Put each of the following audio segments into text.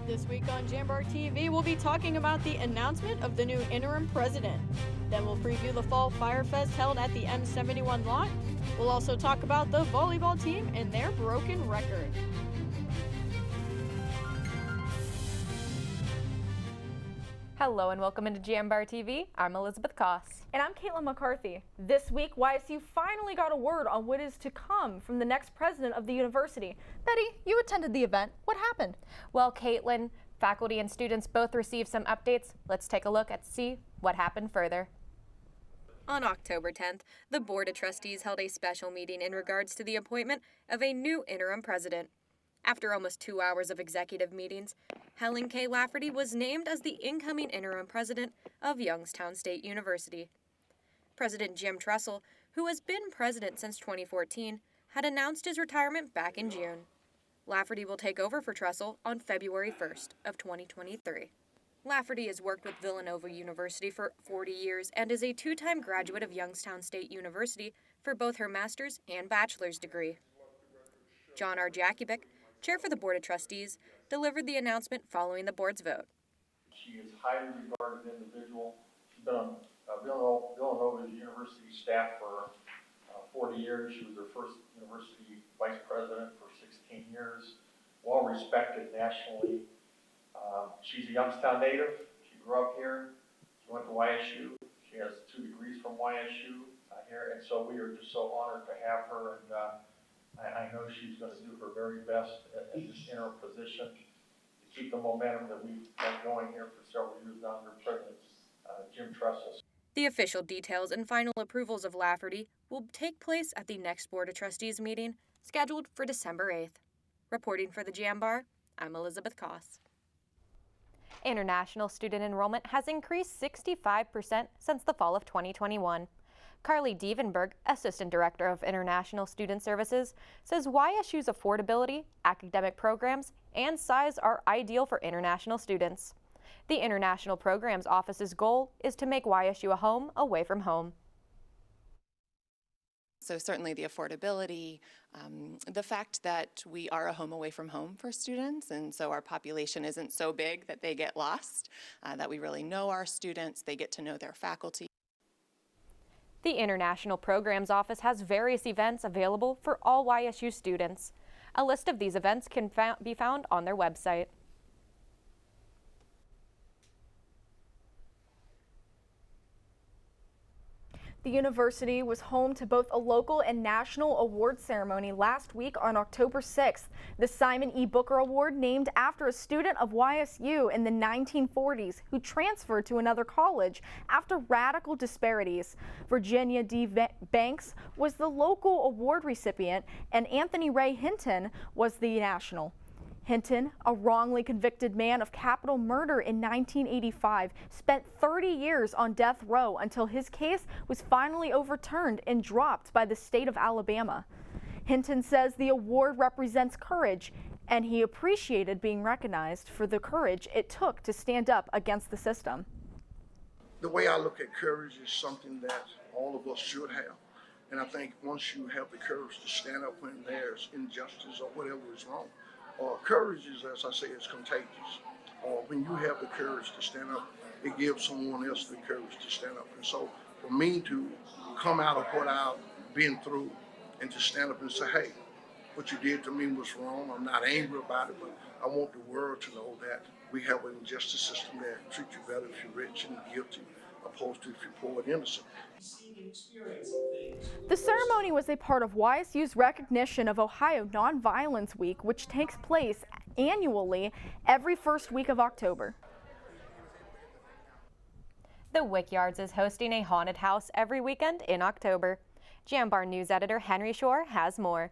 This week on Jambar TV, we'll be talking about the announcement of the new interim president. Then we'll preview the Fall Fire Fest held at the M71 lot. We'll also talk about the volleyball team and their broken record. Hello and welcome into Jambar TV. I'm Elizabeth Koss. And I'm Caitlin McCarthy. This week, YSU finally got a word on what is to come from the next president of the university. Betty, you attended the event. What happened? Well, Caitlin, faculty and students both received some updates. Let's take a look and see what happened further. On October 10th, the Board of Trustees held a special meeting in regards to the appointment of a new interim president. After almost 2 hours of executive meetings, Helen K. Lafferty was named as the incoming interim president of Youngstown State University. President Jim Tressel, who has been president since 2014, had announced his retirement back in June. Lafferty will take over for Tressel on February 1st of 2023. Lafferty has worked with Villanova University for 40 years and is a two-time graduate of Youngstown State University for both her master's and bachelor's degree. John R. Jakubic, chair for the Board of Trustees, delivered the announcement following the board's vote. She is a highly regarded individual. She's been on Villanova University staff for 40 years. She was their first university vice president for 16 years. Well respected nationally. She's a Youngstown native. She grew up here. She went to YSU. She has 2 degrees from YSU here, and so we are just so honored to have her. And I know she's going to do her very best in this interim position to keep the momentum that we've been going here for several years under President Jim Tressel. The official details and final approvals of Lafferty will take place at the next Board of Trustees meeting, scheduled for December 8th. Reporting for the Jambar, I'm Elizabeth Koss. International student enrollment has increased 65% since the fall of 2021. Carly Dievenberg, Assistant Director of International Student Services, says YSU's affordability, academic programs, and size are ideal for international students. The International Programs Office's goal is to make YSU a home away from home. So certainly the affordability, the fact that we are a home away from home for students, and so our population isn't so big that they get lost, that we really know our students, they get to know their faculty. The International Programs Office has various events available for all YSU students. A list of these events can be found on their website. The university was home to both a local and national award ceremony last week on October 6th. The Simon E. Booker Award, named after a student of YSU in the 1940s who transferred to another college after radical disparities. Virginia D. Banks was the local award recipient, and Anthony Ray Hinton was the national. Hinton, a wrongly convicted man of capital murder in 1985, spent 30 years on death row until his case was finally overturned and dropped by the state of Alabama. Hinton says the award represents courage, and he appreciated being recognized for the courage it took to stand up against the system. The way I look at courage is something that all of us should have. And I think once you have the courage to stand up when there's injustice or whatever is wrong, courage is, as I say, it's contagious. When you have the courage to stand up, it gives someone else the courage to stand up. And so for me to come out of what I've been through and to stand up and say, hey, what you did to me was wrong. I'm not angry about it, but I want the world to know that we have an injustice system that treats you better if you're rich and guilty, opposed to if you're poor and innocent. The ceremony was a part of YSU's recognition of Ohio Nonviolence Week, which takes place annually every first week of October. The Wickyards is hosting a haunted house every weekend in October. Jambar News editor Henry Shore has more.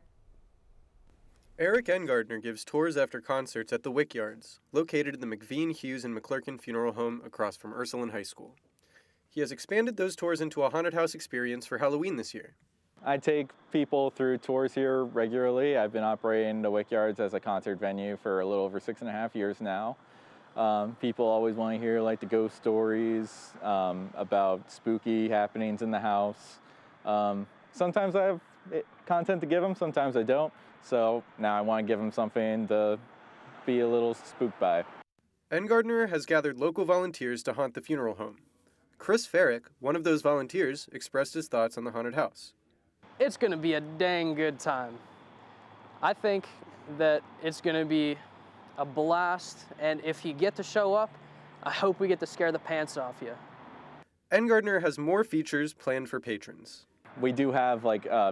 Eric Engardner gives tours after concerts at the Wickyards, located in the McVean, Hughes, and McClurkin Funeral Home across from Ursuline High School. He has expanded those tours into a haunted house experience for Halloween this year. I take people through tours here regularly. I've been operating the Wickyards as a concert venue for a little over 6.5 years now. People always want to hear like the ghost stories, about spooky happenings in the house. Sometimes I have content to give them, sometimes I don't. So now I want to give them something to be a little spooked by. Gardner has gathered local volunteers to haunt the funeral home. Chris Farrick, one of those volunteers, expressed his thoughts on the haunted house. It's going to be a dang good time. I think that it's going to be a blast, and if you get to show up, I hope we get to scare the pants off you. Gardner has more features planned for patrons. We do have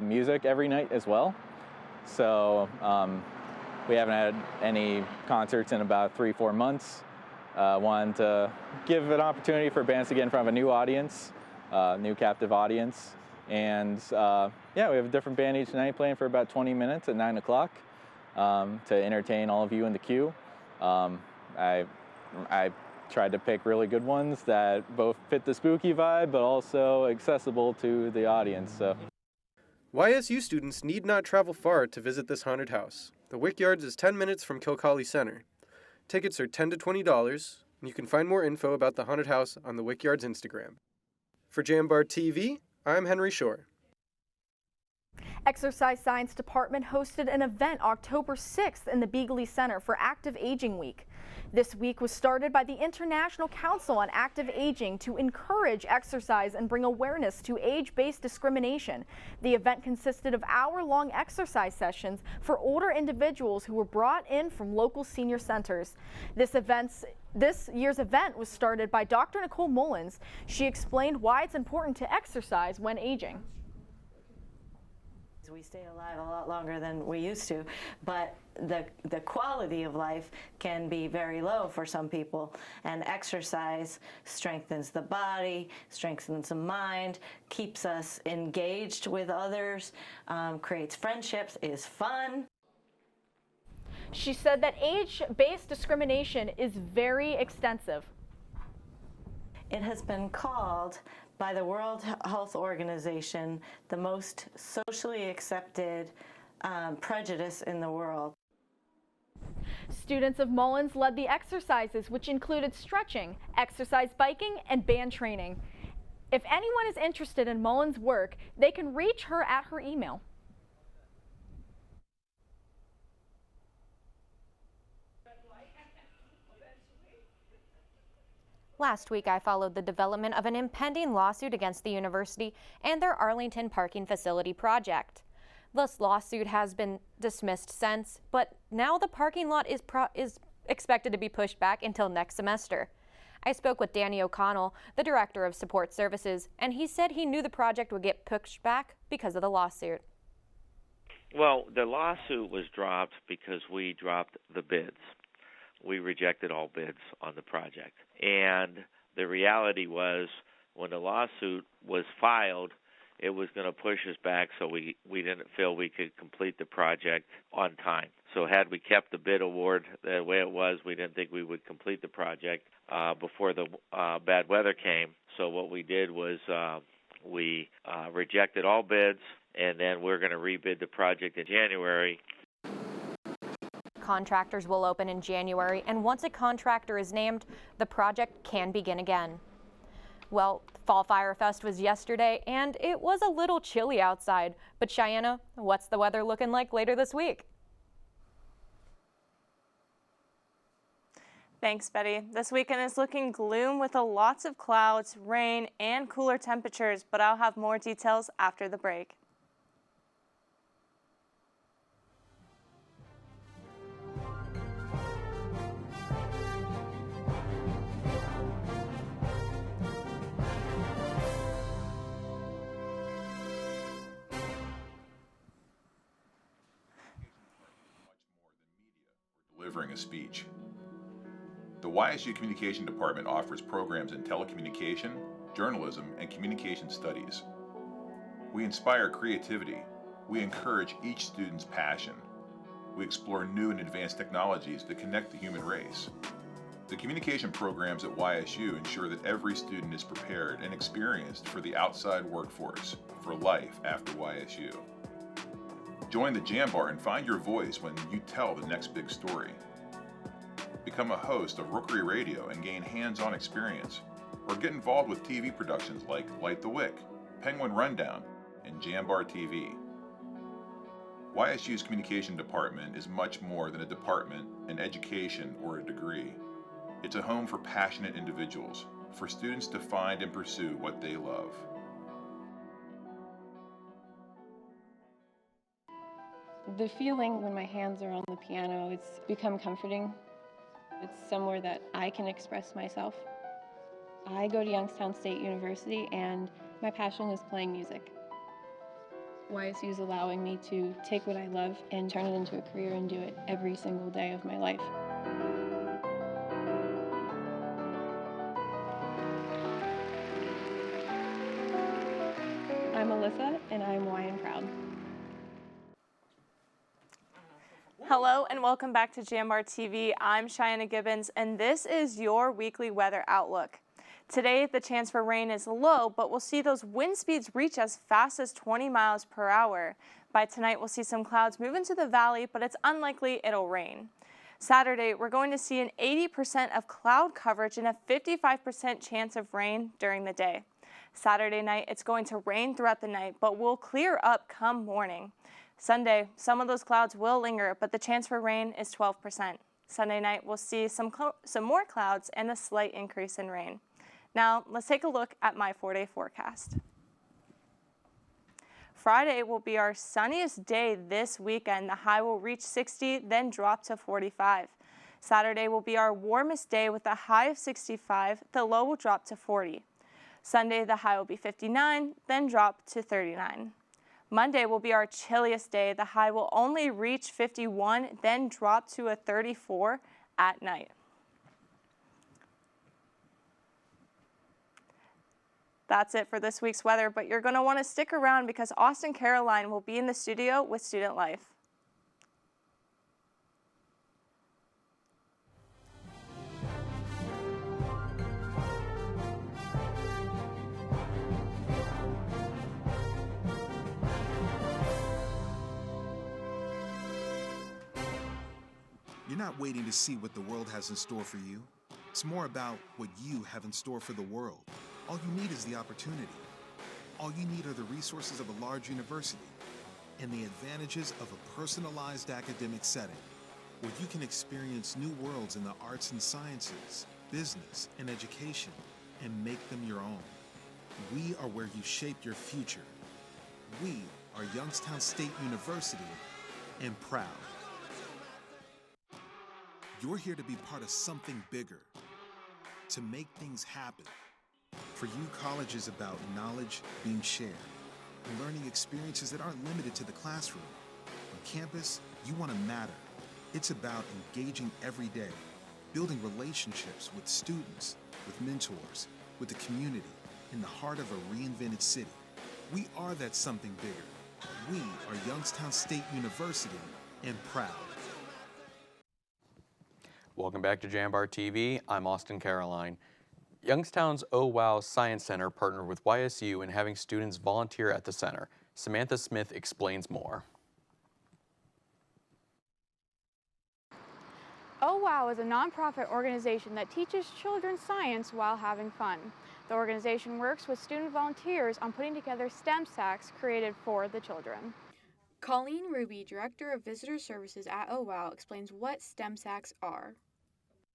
music every night as well. So we haven't had any concerts in about 3-4 months. Wanted to give an opportunity for bands to get in front of a new audience, new captive audience. And yeah, we have a different band each night playing for about 20 minutes at 9 o'clock to entertain all of you in the queue. I tried to pick really good ones that both fit the spooky vibe, but also accessible to the audience. So. YSU students need not travel far to visit this haunted house. The Wickyards is 10 minutes from Kilcawley Center. Tickets are $10 to $20, and you can find more info about the haunted house on the Wickyards Instagram. For Jambar TV, I'm Henry Shore. Exercise Science Department hosted an event October 6th in the Beagley Center for Active Aging Week. This week was started by the International Council on Active Aging to encourage exercise and bring awareness to age-based discrimination. The event consisted of hour-long exercise sessions for older individuals who were brought in from local senior centers. This year's event was started by Dr. Nicole Mullins. She explained why it's important to exercise when aging. We stay alive a lot longer than we used to, but the quality of life can be very low for some people, and exercise strengthens the body, strengthens the mind, keeps us engaged with others, creates friendships, is fun. She said that age-based discrimination is very extensive. It has been called by the World Health Organization the most socially accepted prejudice in the world. Students of Mullins led the exercises, which included stretching, exercise biking, and band training. If anyone is interested in Mullins' work, they can reach her at her email. Last week, I followed the development of an impending lawsuit against the university and their Arlington parking facility project. This lawsuit has been dismissed since, but now the parking lot is expected to be pushed back until next semester. I spoke with Danny O'Connell, the Director of Support Services, and he said he knew the project would get pushed back because of the lawsuit. Well, the lawsuit was dropped because we dropped the bids. We rejected all bids on the project. And the reality was, when the lawsuit was filed, it was going to push us back, so we didn't feel we could complete the project on time. So had we kept the bid award the way it was, we didn't think we would complete the project before the bad weather came. So what we did was we rejected all bids, and then we're going to rebid the project in January. Contractors will open in January, and once a contractor is named, the project can begin again. Well, Fall Fire Fest was yesterday, and it was a little chilly outside. But Cheyenne, what's the weather looking like later this week? Thanks, Betty. This weekend is looking gloom with lots of clouds, rain, and cooler temperatures, but I'll have more details after the break. Delivering a speech. The YSU Communication Department offers programs in telecommunication, journalism, and communication studies. We inspire creativity. We encourage each student's passion. We explore new and advanced technologies that connect the human race. The communication programs at YSU ensure that every student is prepared and experienced for the outside workforce, for life after YSU. Join the Jambar and find your voice when you tell the next big story. Become a host of Rookery Radio and gain hands-on experience, or get involved with TV productions like Light the Wick, Penguin Rundown, and Jambar TV. YSU's Communication Department is much more than a department, an education, or a degree. It's a home for passionate individuals, for students to find and pursue what they love. The feeling when my hands are on the piano, it's become comforting. It's somewhere that I can express myself. I go to Youngstown State University and my passion is playing music. YSU is allowing me to take what I love and turn it into a career and do it every single day of my life. I'm Alyssa and I'm YN proud. Hello and welcome back to Jambar TV. I'm Cheyenne Gibbons and this is your weekly weather outlook. Today the chance for rain is low, but we'll see those wind speeds reach as fast as 20 miles per hour. By tonight we'll see some clouds move into the valley, but it's unlikely it'll rain. Saturday we're going to see an 80% of cloud coverage and a 55% chance of rain during the day. Saturday night it's going to rain throughout the night, but will clear up come morning. Sunday, some of those clouds will linger, but the chance for rain is 12%. Sunday night, we'll see some more clouds and a slight increase in rain. Now, let's take a look at my 4-day forecast. Friday will be our sunniest day this weekend. The high will reach 60, then drop to 45. Saturday will be our warmest day with a high of 65. The low will drop to 40. Sunday, the high will be 59, then drop to 39. Monday will be our chilliest day. The high will only reach 51, then drop to a 34 at night. That's it for this week's weather, but you're going to want to stick around because Austin Caroline will be in the studio with Student Life. You're not waiting to see what the world has in store for you. It's more about what you have in store for the world. All you need is the opportunity. All you need are the resources of a large university and the advantages of a personalized academic setting where you can experience new worlds in the arts and sciences, business, and education and make them your own. We are where you shape your future. We are Youngstown State University and proud. You're here to be part of something bigger, to make things happen. For you, college is about knowledge being shared and learning experiences that aren't limited to the classroom. On campus, you want to matter. It's about engaging every day, building relationships with students, with mentors, with the community, in the heart of a reinvented city. We are that something bigger. We are Youngstown State University and proud. Welcome back to Jambar TV. I'm Austin Caroline. Youngstown's Oh Wow Science Center partnered with YSU in having students volunteer at the center. Samantha Smith explains more. Oh Wow is a nonprofit organization that teaches children science while having fun. The organization works with student volunteers on putting together STEM sacks created for the children. Colleen Ruby, Director of Visitor Services at Oh Wow, explains what STEM sacks are.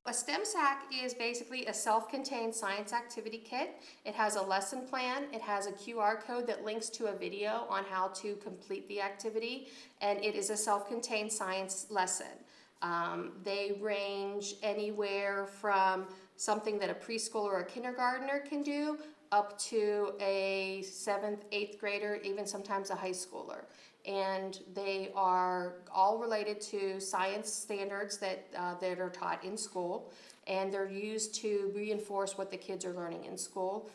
A STEM sack is basically a self-contained science activity kit. It has a lesson plan, it has a QR code that links to a video on how to complete the activity, and it is a self-contained science lesson. They range anywhere from something that a preschooler or a kindergartner can do up to a 7th, 8th grader, even sometimes a high schooler. And they are all related to science standards that are taught in school, and they're used to reinforce what the kids are learning in school.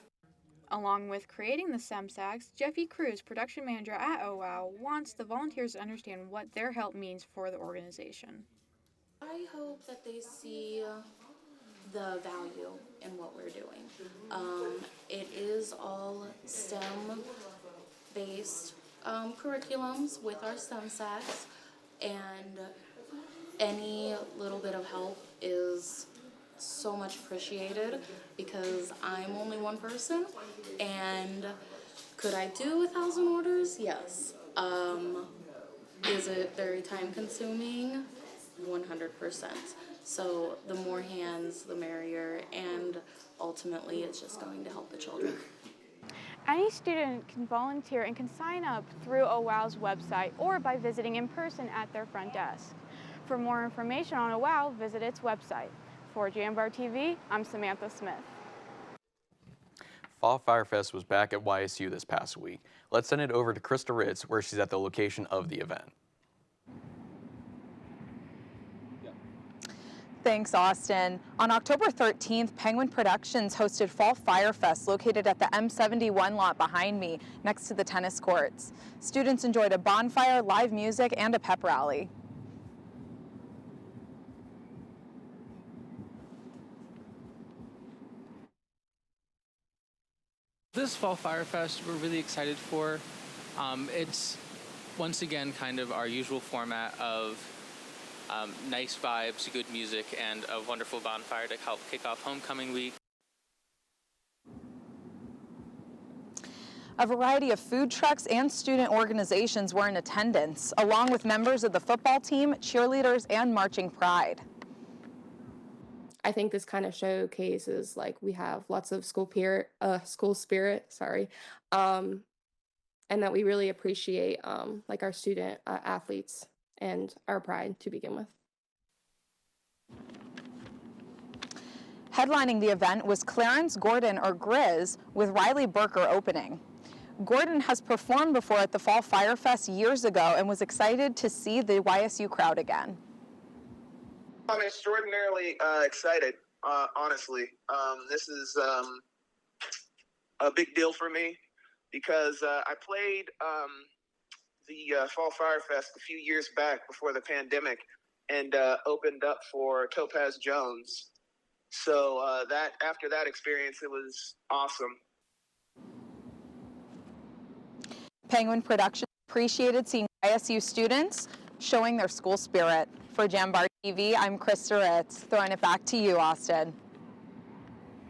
Along with creating the STEM sacks, Jeffy Cruz, production manager at Oh Wow, wants the volunteers to understand what their help means for the organization. I hope that they see the value in what we're doing. It is all STEM-based curriculums with our STEM sacks, and any little bit of help is so much appreciated because I'm only one person, and could I do 1,000 orders? Yes. Is it very time consuming? 100%. So the more hands, the merrier, and ultimately it's just going to help the children. Any student can volunteer and can sign up through OWOW's website or by visiting in person at their front desk. For more information on OWOW, visit its website. For Jambar TV, I'm Samantha Smith. Fall Fire Fest was back at YSU this past week. Let's send it over to Krista Ritz, where she's at the location of the event. Thanks, Austin. On October 13th, Penguin Productions hosted Fall Fire Fest located at the M71 lot behind me, next to the tennis courts. Students enjoyed a bonfire, live music, and a pep rally. This Fall Fire Fest we're really excited for. It's once again kind of our usual format of nice vibes, good music, and a wonderful bonfire to help kick off homecoming week. A variety of food trucks and student organizations were in attendance, along with members of the football team, cheerleaders, and marching pride. I think this kind of showcases like we have lots of school spirit, and that we really appreciate like our student athletes and our pride to begin with. Headlining the event was Clarence Gordon, or Grizz, with Riley Burker opening. Gordon has performed before at the Fall Fire Fest years ago and was excited to see the YSU crowd again. I'm extraordinarily excited, honestly. This is a big deal for me because I played the Fall Fire Fest a few years back before the pandemic and opened up for Topaz Jones. So that after that experience, it was awesome. Penguin Productions appreciated seeing YSU students showing their school spirit. For Jambar TV, I'm Krista Ritz. Throwing it back to you, Austin.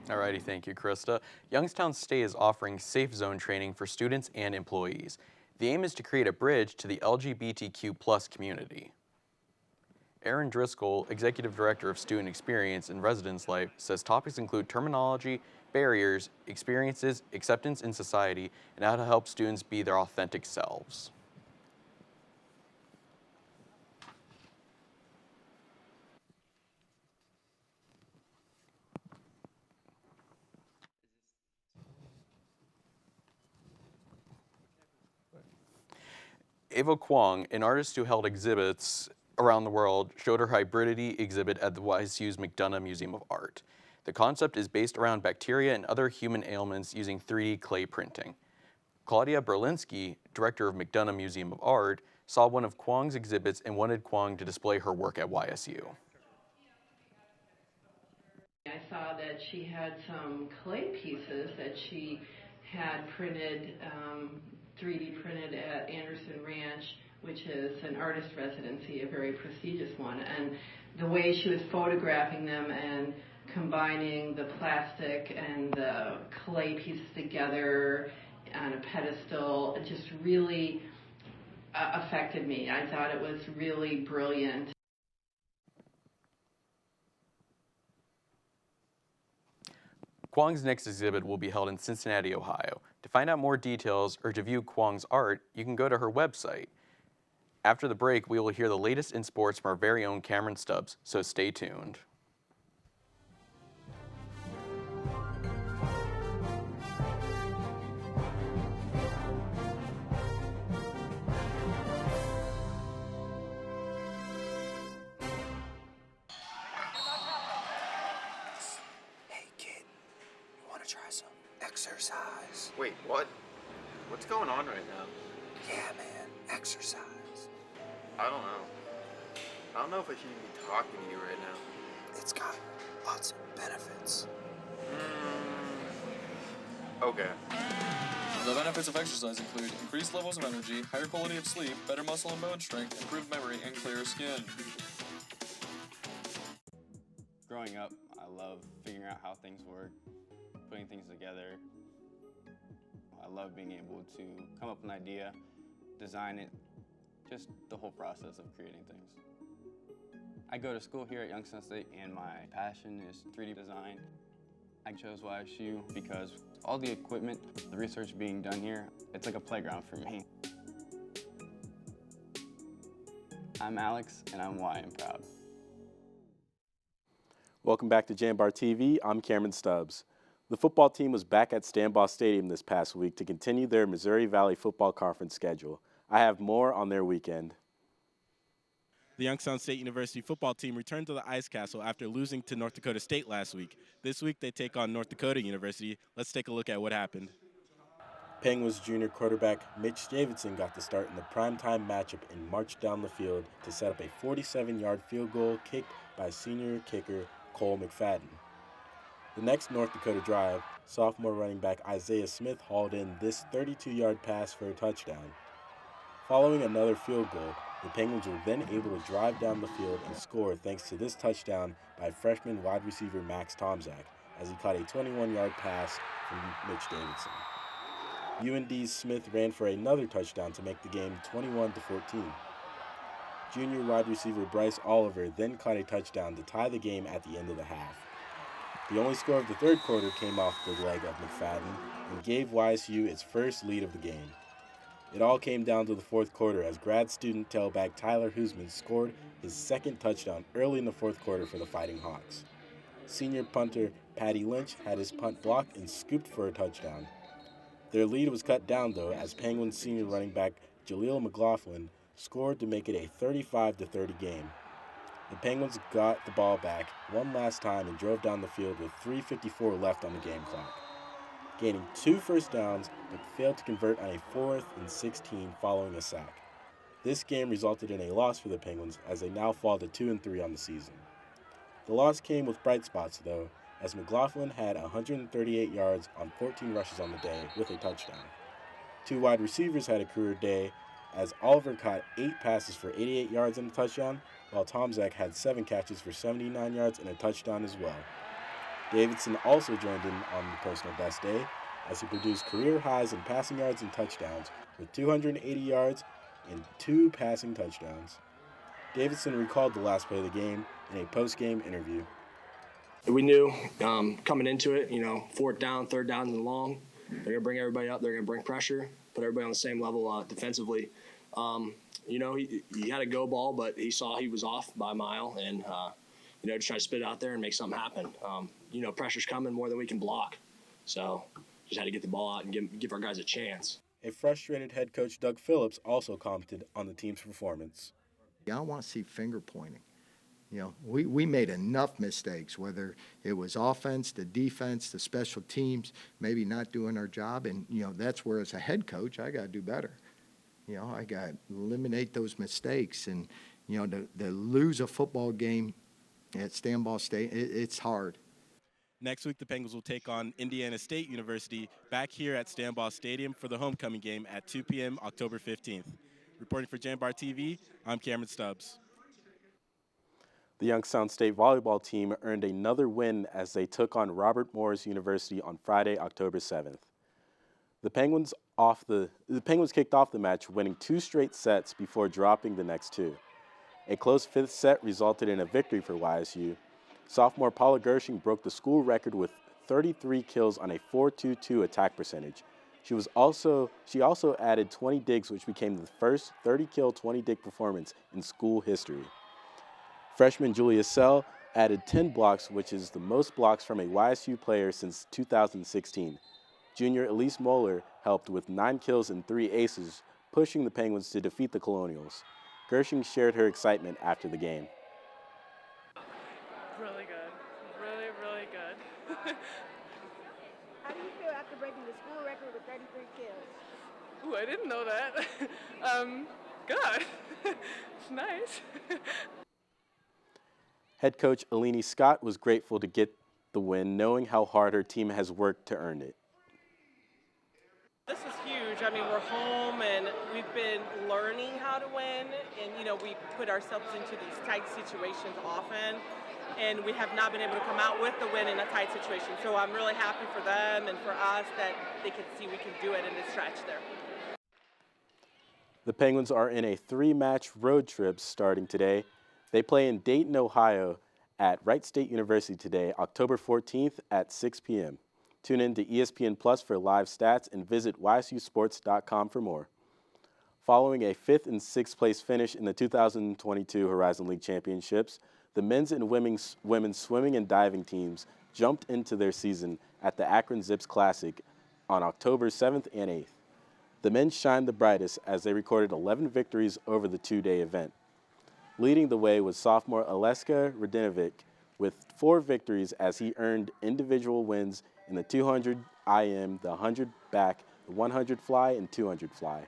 Alrighty, thank you, Krista. Youngstown State is offering safe zone training for students and employees. The aim is to create a bridge to the LGBTQ+ community. Aaron Driscoll, Executive Director of Student Experience and Residence Life, says topics include terminology, barriers, experiences, acceptance in society, and how to help students be their authentic selves. Ava Kwong, an artist who held exhibits around the world, showed her hybridity exhibit at the YSU's McDonough Museum of Art. The concept is based around bacteria and other human ailments using 3D clay printing. Claudia Berlinski, director of McDonough Museum of Art, saw one of Kwong's exhibits and wanted Kwong to display her work at YSU. I saw that she had some clay pieces that she had printed, 3D printed at Anderson Ranch, which is an artist residency, a very prestigious one. And the way she was photographing them and combining the plastic and the clay pieces together on a pedestal, it just really affected me. I thought it was really brilliant. Kwong's next exhibit will be held in Cincinnati, Ohio. To find out more details or to view Kwong's art, you can go to her website. After the break, we will hear the latest in sports from our very own Cameron Stubbs, so stay tuned. Try some exercise. Wait, what? What's going on right now? Yeah, man, exercise. I don't know. I don't know if I should even be talking to you right now. It's got lots of benefits. Okay. The benefits of exercise include increased levels of energy, higher quality of sleep, better muscle and bone strength, improved memory, and clearer skin. Growing up, I love figuring out how things work, putting things together. I love being able to come up with an idea, design it, just the whole process of creating things. I go to school here at Youngstown State, and my passion is 3D design. I chose YSU because all the equipment, the research being done here, it's like a playground for me. I'm Alex, and I'm Y and proud. Welcome back to Jambar TV. I'm Cameron Stubbs. The football team was back at Stambaugh Stadium this past week to continue their Missouri Valley Football Conference schedule. I have more on their weekend. The Youngstown State University football team returned to the Ice Castle after losing to North Dakota State last week. This week they take on North Dakota University. Let's take a look at what happened. Penguins junior quarterback Mitch Davidson got the start in the primetime matchup and marched down the field to set up a 47-yard field goal kicked by senior kicker Cole McFadden. The next North Dakota drive, sophomore running back Isaiah Smith hauled in this 32-yard pass for a touchdown. Following another field goal, the Penguins were then able to drive down the field and score thanks to this touchdown by freshman wide receiver Max Tomczak as he caught a 21-yard pass from Mitch Davidson. UND's Smith ran for another touchdown to make the game 21-14. Junior wide receiver Bryce Oliver then caught a touchdown to tie the game at the end of the half. The only score of the third quarter came off the leg of McFadden and gave YSU its first lead of the game. It all came down to the fourth quarter as grad student tailback Tyler Huseman scored his second touchdown early in the fourth quarter for the Fighting Hawks. Senior punter Patty Lynch had his punt blocked and scooped for a touchdown. Their lead was cut down, though, as Penguins senior running back Jaleel McLaughlin scored to make it a 35-30 game. The Penguins got the ball back one last time and drove down the field with 3:54 left on the game clock, gaining 2 first downs but failed to convert on a 4th and 16 following a sack. This game resulted in a loss for the Penguins as they now fall to 2-3 on the season. The loss came with bright spots, though, as McLaughlin had 138 yards on 14 rushes on the day with a touchdown. 2 wide receivers had a career day as Oliver caught 8 passes for 88 yards and a touchdown, while Tomczak had 7 catches for 79 yards and a touchdown as well. Davidson also joined in on the personal best day as he produced career highs in passing yards and touchdowns with 280 yards and 2 passing touchdowns. Davidson recalled the last play of the game in a post-game interview. We knew coming into it, 4th down, 3rd down and long, they're going to bring everybody up, they're going to bring pressure, put everybody on the same level defensively. He had a go ball, but he saw he was off by a mile and, just try to spit it out there and make something happen. Pressure's coming more than we can block. So just had to get the ball out and give our guys a chance. A frustrated head coach Doug Phillips also commented on the team's performance. I don't want to see finger pointing. We made enough mistakes, whether it was offense, the defense, the special teams, maybe not doing our job. And, that's where as a head coach, I got to do better. I got to eliminate those mistakes. And, to lose a football game at Stambaugh State, it's hard. Next week, the Penguins will take on Indiana State University back here at Stambaugh Stadium for the homecoming game at 2 p.m. October 15th. Reporting for Jambar TV, I'm Cameron Stubbs. The Youngstown State volleyball team earned another win as they took on Robert Morris University on Friday, October 7th. The Penguins kicked off the match, winning 2 straight sets before dropping the next 2. A close 5th set resulted in a victory for YSU. Sophomore Paula Gershing broke the school record with 33 kills on a .422 attack percentage. She also added 20 digs, which became the first 30-kill, 20-dig performance in school history. Freshman Julia Sell added 10 blocks, which is the most blocks from a YSU player since 2016. Junior Elise Moeller helped with 9 kills and 3 aces, pushing the Penguins to defeat the Colonials. Gershing shared her excitement after the game. Really good. Really, really good. How do you feel after breaking the school record with 33 kills? Ooh, I didn't know that. Good. It's nice. Head coach Alini Scott was grateful to get the win, knowing how hard her team has worked to earn it. This is huge. I mean, we're home and we've been learning how to win, and we put ourselves into these tight situations often, and we have not been able to come out with the win in a tight situation. So I'm really happy for them and for us that they can see we can do it in this stretch there. The Penguins are in a 3-match road trip starting today. They play in Dayton, Ohio at Wright State University today, October 14th at 6 p.m. Tune in to ESPN Plus for live stats and visit ysusports.com for more. Following a 5th and 6th place finish in the 2022 Horizon League Championships, the men's and women's swimming and diving teams jumped into their season at the Akron Zips Classic on October 7th and 8th. The men shined the brightest as they recorded 11 victories over the two-day event. Leading the way was sophomore Aleska Radinovic with 4 victories as he earned individual wins in the 200 IM, the 100 back, the 100 fly, and 200 fly.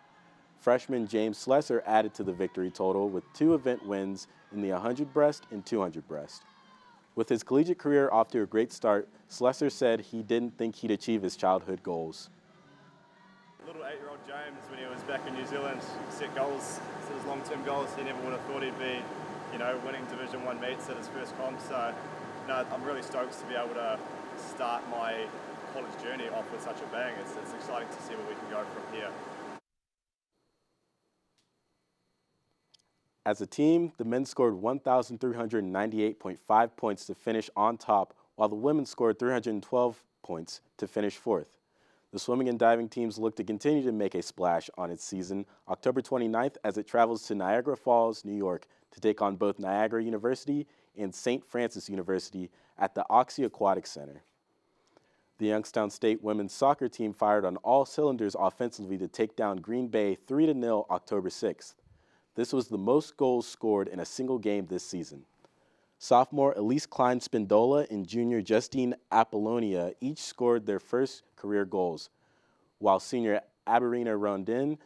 Freshman James Slesser added to the victory total with 2 event wins in the 100 breast and 200 breast. With his collegiate career off to a great start, Slesser said he didn't think he'd achieve his childhood goals. Little 8-year-old James, when he was back in New Zealand, set goals, set his long-term goals. He never would have thought he'd be, winning Division 1 meets at his first comp. So, I'm really stoked to be able to start my college journey off with such a bang. It's exciting to see where we can go from here. As a team, the men scored 1,398.5 points to finish on top, while the women scored 312 points to finish 4th. The swimming and diving teams look to continue to make a splash on its season October 29th as it travels to Niagara Falls, New York to take on both Niagara University and St. Francis University at the Oxy Aquatic Center. The Youngstown State women's soccer team fired on all cylinders offensively to take down Green Bay 3-0 October 6th. This was the most goals scored in a single game this season. Sophomore Elise Klein-Spindola and junior Justine Apollonia each scored their first career goals, while senior Aberina Rondin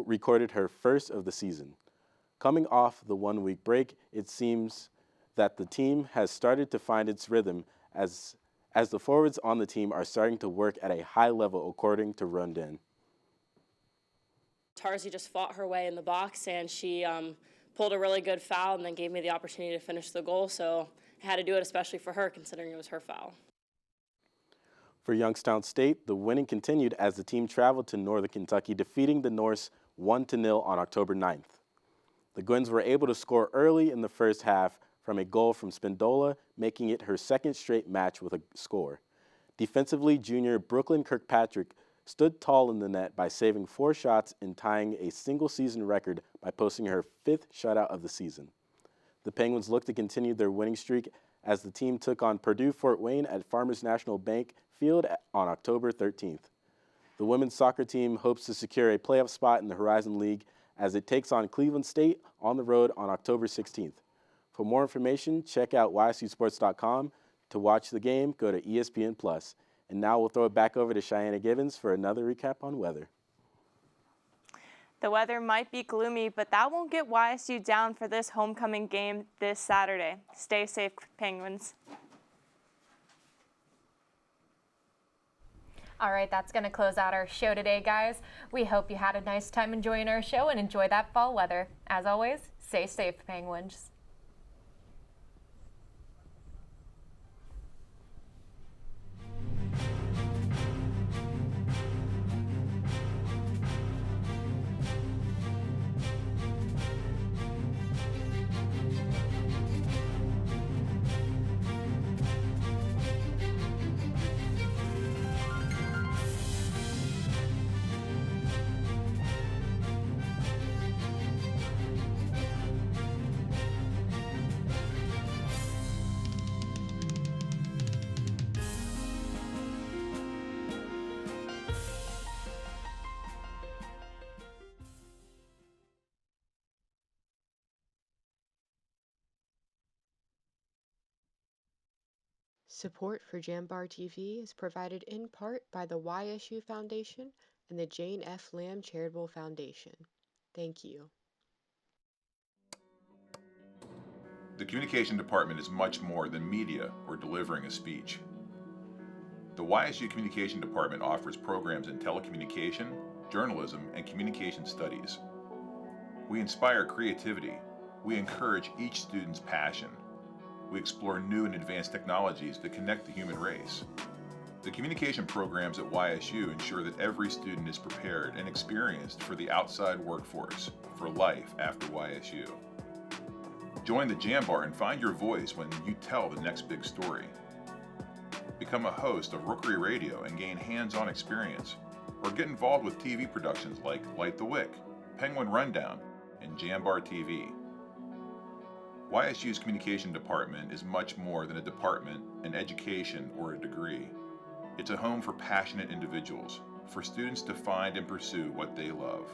recorded her first of the season. Coming off the one-week break, it seems that the team has started to find its rhythm as the forwards on the team are starting to work at a high level, according to Rondin. Tarzi just fought her way in the box, and she pulled a really good foul and then gave me the opportunity to finish the goal, so I had to do it especially for her, considering it was her foul. For Youngstown State, the winning continued as the team traveled to Northern Kentucky, defeating the Norse 1-0 on October 9th. The Gwens were able to score early in the first half from a goal from Spindola, making it her second straight match with a score. Defensively, junior Brooklyn Kirkpatrick stood tall in the net by saving 4 shots and tying a single-season record by posting her 5th shutout of the season. The Penguins look to continue their winning streak as the team took on Purdue Fort Wayne at Farmers National Bank Field on October 13th. The women's soccer team hopes to secure a playoff spot in the Horizon League as it takes on Cleveland State on the road on October 16th. For more information, check out ysusports.com. To watch the game, go to ESPN+. And now we'll throw it back over to Cheyenne Gibbons for another recap on weather. The weather might be gloomy, but that won't get YSU down for this homecoming game this Saturday. Stay safe, Penguins. All right, that's going to close out our show today, guys. We hope you had a nice time enjoying our show and enjoy that fall weather. As always, stay safe, Penguins. Support for Jambar TV is provided in part by the YSU Foundation and the Jane F. Lamb Charitable Foundation. Thank you. The communication department is much more than media or delivering a speech. The YSU Communication Department offers programs in telecommunication, journalism, and communication studies. We inspire creativity. We encourage each student's passion. We explore new and advanced technologies that connect the human race. The communication programs at YSU ensure that every student is prepared and experienced for the outside workforce, for life after YSU. Join the Jambar and find your voice when you tell the next big story. Become a host of Rookery Radio and gain hands-on experience, or get involved with TV productions like Light the Wick, Penguin Rundown, and Jambar TV. YSU's communication department is much more than a department, an education, or a degree. It's a home for passionate individuals, for students to find and pursue what they love.